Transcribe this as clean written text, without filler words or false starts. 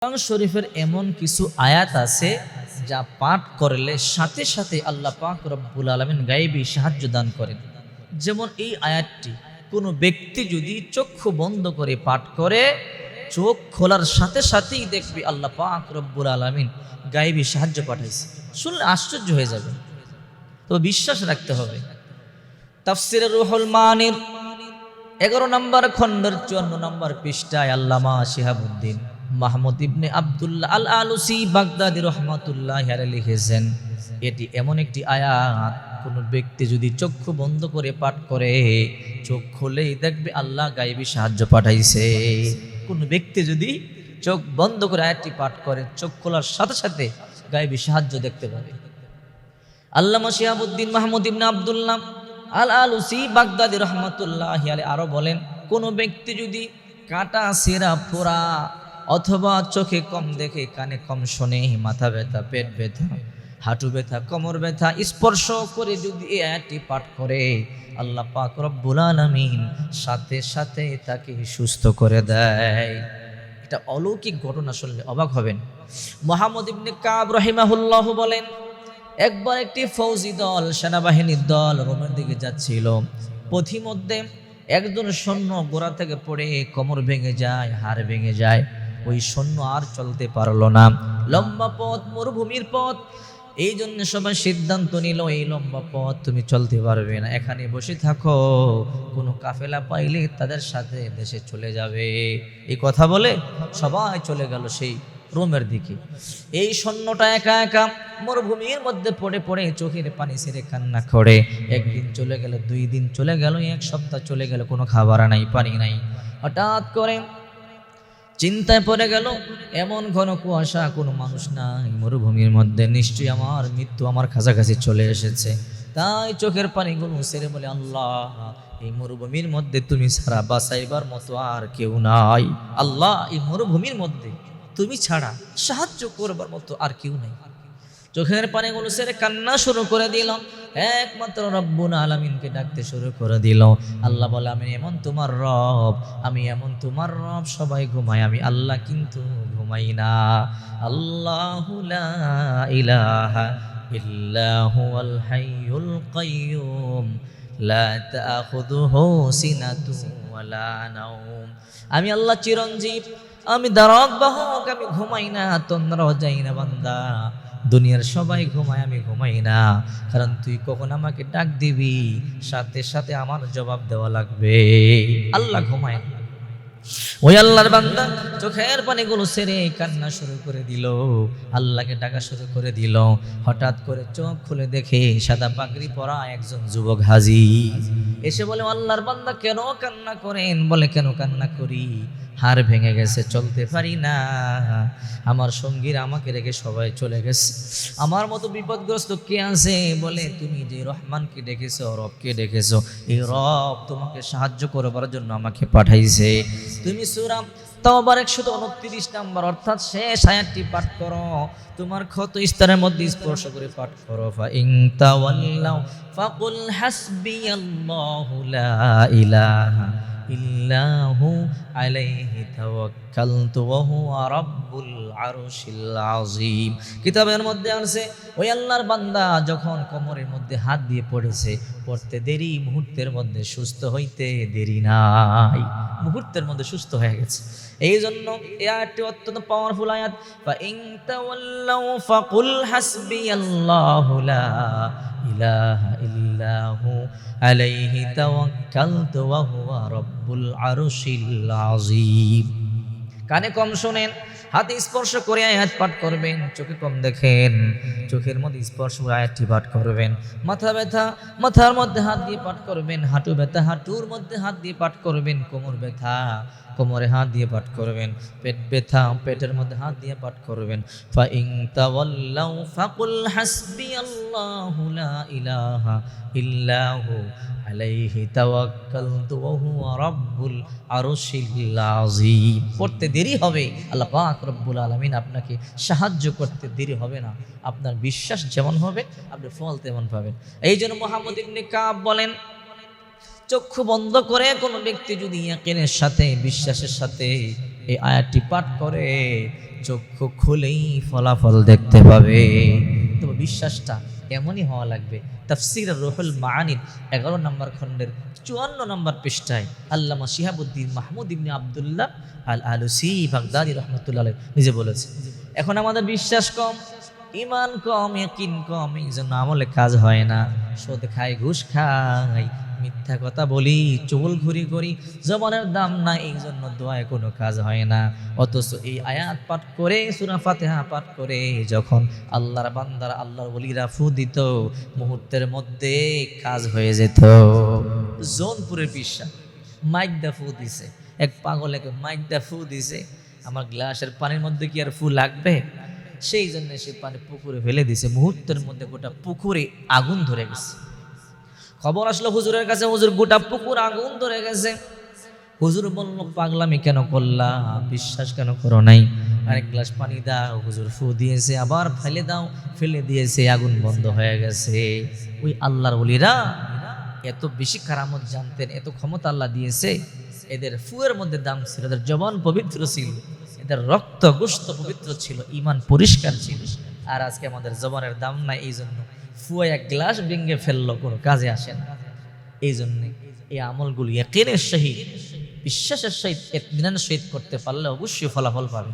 কোরআন শরীফের এমন কিছু আয়াত আছে যা পাঠ করলে সাথে সাথে আল্লাহ পাক রব্বুল আলামিন গায়েবী সাহায্য দান করেন। যেমন এই আয়াতটি কোনো ব্যক্তি যদি চক্ষু বন্ধ করে পাঠ করে, চোখ খোলার সাথে সাথেই দেখবে আল্লাহ পাক রব্বুল আলামিন গায়েবী সাহায্য পাঠাইছে। শুনলে আশ্চর্য হয়ে যাবে, তবে বিশ্বাস রাখতে হবে। তাফসিরে রুহুল মানির 11 নম্বর খণ্ডের 54 নম্বর পৃষ্ঠায় আল্লামা শিহাবুদ্দিন মাহমুদ ইবনে আব্দুল্লাহ আল আলুসি বাগদাদি রহমাতুল্লাহ আলাইহি লিখেছেন, এটি এমন একটি আয়াত, কোনো ব্যক্তি যদি চক্ষু বন্ধ করে পাঠ করে, চোখ খুলেই দেখবে আল্লাহ গায়েবী সাহায্য পাঠাইছে। কোনো ব্যক্তি যদি চোখ বন্ধ করে আয়াতটি পাঠ করে, চোখ খোলার সাথে সাথে গায়েবী সাহায্য দেখতে পাবে। আল্লামা শিহাবুদ্দিন মাহমুদ ইবনে আব্দুল্লাহ আল আলুসি বাগদাদি রহমাতুল্লাহ আলাইহি আরো বলেন, কোনো ব্যক্তি যদি কাটা ছেঁড়া ফোড়া অথবা চোখে কম দেখে, কানে কম শোনে, মাথা ব্যথা, পেট ব্যথা, হাঁটু ব্যথা, কোমর ব্যথা স্পর্শ করে যদি এই আয়াতটি পাঠ করে, আল্লাহ পাক রব্বুল আলামিন সাথে সাথে তাকে সুস্থ করে দেয়। এটা অলৌকিক ঘটনা, শুনলে অবাক হবেন। মুহাম্মদ ইবনে কাব রাহিমাহুল্লাহ বলেন, একবার একটি ফৌজি দল, সেনাবাহিনীর দল রোমের দিকে যাচ্ছিল। পথিমধ্যে একজন সৈন্য গোড়া থেকে পড়ে কোমর ভেঙে যায়, হাড় ভেঙে যায়। ওই সৈন্য আর চলতে পারলো না। লম্বা পথ, মরুভূমির পথ। এই জন্য সবাই সিদ্ধান্ত নিল, এই লম্বা পথ তুমি চলতে পারবে না, এখানে বসে থাকো, কোনো কাফেলা পাইলে তাদের সাথে দেশে চলে যাবে। এই কথা বলে সবাই চলে গেল সেই রোমের দিকে। এই সৈন্যটা একা একা মরুভূমির মধ্যে পড়ে পড়ে চোখের পানি ছেড়ে কান্না করে। একদিন চলে গেল, 2 দিন চলে গেল, 1 সপ্তাহ চলে গেল, কোনো খাবার নাই, পানি নাই। হঠাৎ করে চিন্তায় পড়ে গেল, এমন ঘন কুয়াশা, কোনো মানুষ নাই মরুভূমির মধ্যে, নিশ্চয়ই আমার মৃত্যু আমার কাছাকাছি চলে এসেছে। তাই চোখের পানিগুলো ছেড়ে বলে, আল্লাহ, এই মরুভূমির মধ্যে তুমি ছাড়া বাঁচাইবার মতো আর কেউ নাই। আল্লাহ, এই মরুভূমির মধ্যে তুমি ছাড়া সাহায্য করবার মতো আর কেউ নাই। চোখের পানিগুলো ছেড়ে কান্না শুরু করে দিল, একমাত্র রব্বুল আলামিনকে ডাকতে শুরু করে দিল। আল্লাহ বলে, আমি এমন তোমার রব, আমি এমন তোমার রব, সবাই ঘুমায়, আমি আল্লাহ কিন্তু ঘুমাই না। আল্লাহু লা ইলাহা ইল্লা হুয়াল হাইয়ুল কাইয়্যুম লা তাখুযুহু সিনাতুন ওয়ালা নাওম। আমি আল্লাহ চিরঞ্জীব, আমি দ্বারক বাহক, আমি ঘুমাই না, তোমরাও যাই না বান্দা। দুনিয়ার সবাই ঘুমায়, আমি ঘুমাই না, কারণ তুই কখন আমাকে ডাক দিবি, সাথে সাথে আমার জবাব দেওয়া লাগবে। আল্লাহ ঘুমায় না। ওই আল্লাহর বান্দা চোখের পানিগুলো ছেড়ে কান্না শুরু করে দিল, আল্লাহকে ডাকা শুরু করে দিল। হঠাৎ করে চোখ খুলে দেখে সাদা পাগড়ি পরা একজন যুবক হাজির। এসে বলে, আল্লাহর বান্দা কেন কান্না করেন? বলে, কেন কান্না করি? হাড় ভেঙে গেছে, চলতে পারি না, আমার সঙ্গীরা আমাকে রেখে সবাই চলে গেছে, আমার মতো বিপদগ্রস্ত কে আছে? বলে, তুমি যে রহমানকে ডেকেছো, রবকে ডেকেছো, এই রব তোমাকে সাহায্য করবার জন্য আমাকে পাঠাইছে। তুমি সূরা তাওবার 129 নম্বর অর্থাৎ শেষ আয়াতটি পাঠ করো, তোমার ক্ষত স্তরের মধ্যে স্পর্শ করে পাঠ করো। ফা ইন তাওয়াল্লাউ ফাকুল হাসবিয়াল্লাহু লা ইলাহা ইল্লাহু আলাইহি তাওয়াক্কালতু ওয়া হুয়া রাব্বুল আরশিল আযীম। কিতাবের মধ্যে আছে, ওই আল্লাহর বান্দা যখন কোমরের মধ্যে হাত দিয়ে পড়েছে, পড়তে দেরি, মুহূর্তের মধ্যে সুস্থ হইতে দেরি নাই, মুহূর্তের মধ্যে সুস্থ হয়ে গেছে। এই জন্য এই আয়াতটি অত্যন্ত পাওয়ারফুল আয়াত। ফা ইন তাওয়াল্লাউ ফাকুল হাসবিয়াল্লাহু লা ইলাহা ইল্লাহু আলাইহি তাওয়াক্কালতু ওয়া হুয়া রাব্বুল আরশিল আযীম। কানে কম শোনেন, হাতে স্পর্শ করে আয়াত পাঠ করবেন। চোখে কম দেখেন, চোখের মধ্যে স্পর্শ করে আয়াতটি পাঠ করবেন। মাথা ব্যথা, মাথার মধ্যে হাত দিয়ে পাঠ করবেন। হাঁটু ব্যথা, হাঁটুর মধ্যে হাত দিয়ে পাঠ করবেন। কোমর ব্যথা, কোমরে হাত দিয়ে পাঠ করবেন। পেট ব্যথা, পেটের মধ্যে হাত দিয়ে পাঠ করবেন। ফা ইন তাওয়াল্লাউ ফাকুল হাসবিয়াল্লাহু লা ইলাহা ইল্লাহু আলাইহি তাওয়াক্কালতু ওয়া হুয়া রাব্বুল আরশিল আযীম। পড়তে দেরি হবে, আল্লাহ পাক রব্বুল আলামিন আপনাকে সাহায্য করতে দেরি হবে না। আপনার বিশ্বাস যেমন হবে, আপনি ফল তেমন পাবেন। এই জন্য মুহাম্মদ ইবনে কাব বলেন, চক্ষু বন্ধ করে কোনো ব্যক্তি যদি ইয়াকিনের সাথে, বিশ্বাসের সাথে এই আয়াতটি পাঠ করে, চক্ষু খুলেই ফলাফল দেখতে পাবে। তবে বিশ্বাসটা এমনই হওয়া লাগবে। তাফসীর রুহুল মাআনির 11 নম্বর খণ্ডের 54 নম্বর পৃষ্ঠায় আল্লামা শিহাবুদ্দিন মাহমুদ ইবনে আব্দুল্লাহ আল আলুসি বাগদাদি রাহমাতুল্লাহ আলাইহি নিজে বলেছে, এখন আমাদের বিশ্বাস কম, ইমান কম, ইয়াকিন কম, এই জন্য আমলে কাজ হয় না। সুদ খাই, ঘুষ খাই, মিথ্যা কথা বলি, চুল ঘুরি করি, জবানের দাম না, এই জন্য দোয়ায় কোনো কাজ হয় না। অথচ এই আয়াত পাঠ করে, সূরা ফাতিহা পাঠ করে যখন আল্লাহর বান্দারা, আল্লাহর ওলিরা ফু দিত, মুহূর্তের মধ্যে কাজ হয়ে যেত। জোনপুরের পিসা মাইক দা ফু দিছে, এক পাগল এক মাইক দা ফু দিছে, আমার গ্লাসের পানির মধ্যে কি আর ফু লাগবে? সেই জন্য সে পানি পুকুরে ফেলে দিছে, মুহূর্তের মধ্যে গোটা পুকুরে আগুন ধরে গেছে। খবর আসলো হুজুরের কাছে, হুজুর গোটা পুকুর আগুন ধরে গেছে। হুজুর বলল, পাগলামি কেন করলা, বিশ্বাস কেন করো নাই? আরেক গ্লাস পানি দাও। হুজুর ফু দিয়েছে, আবার ফেলে দাও, ফেলে দিয়েছে, আগুন বন্ধ হয়ে গেছে। ওই আল্লাহর ওলিরা এত বেশি কারামত জানতেন, এত ক্ষমতা আল্লাহ দিয়েছে। এদের ফুয়ের মধ্যে দাম ছিল, এদের জবান পবিত্র ছিল, এদের রক্ত গোশত পবিত্র ছিল, ঈমান পরিষ্কার ছিল। আর আজকে আমাদের জবানের দাম নাই, এই জন্য ফুয়ে এক গ্লাস ভেঙে ফেললো, কোনো কাজে আসে না। এই জন্যে এই আমলগুলি ইয়াকিনের সহিত, বিশ্বাসের সহিত, ইতমিনানের সহিত করতে পারলে অবশ্যই ফলাফল পাবে।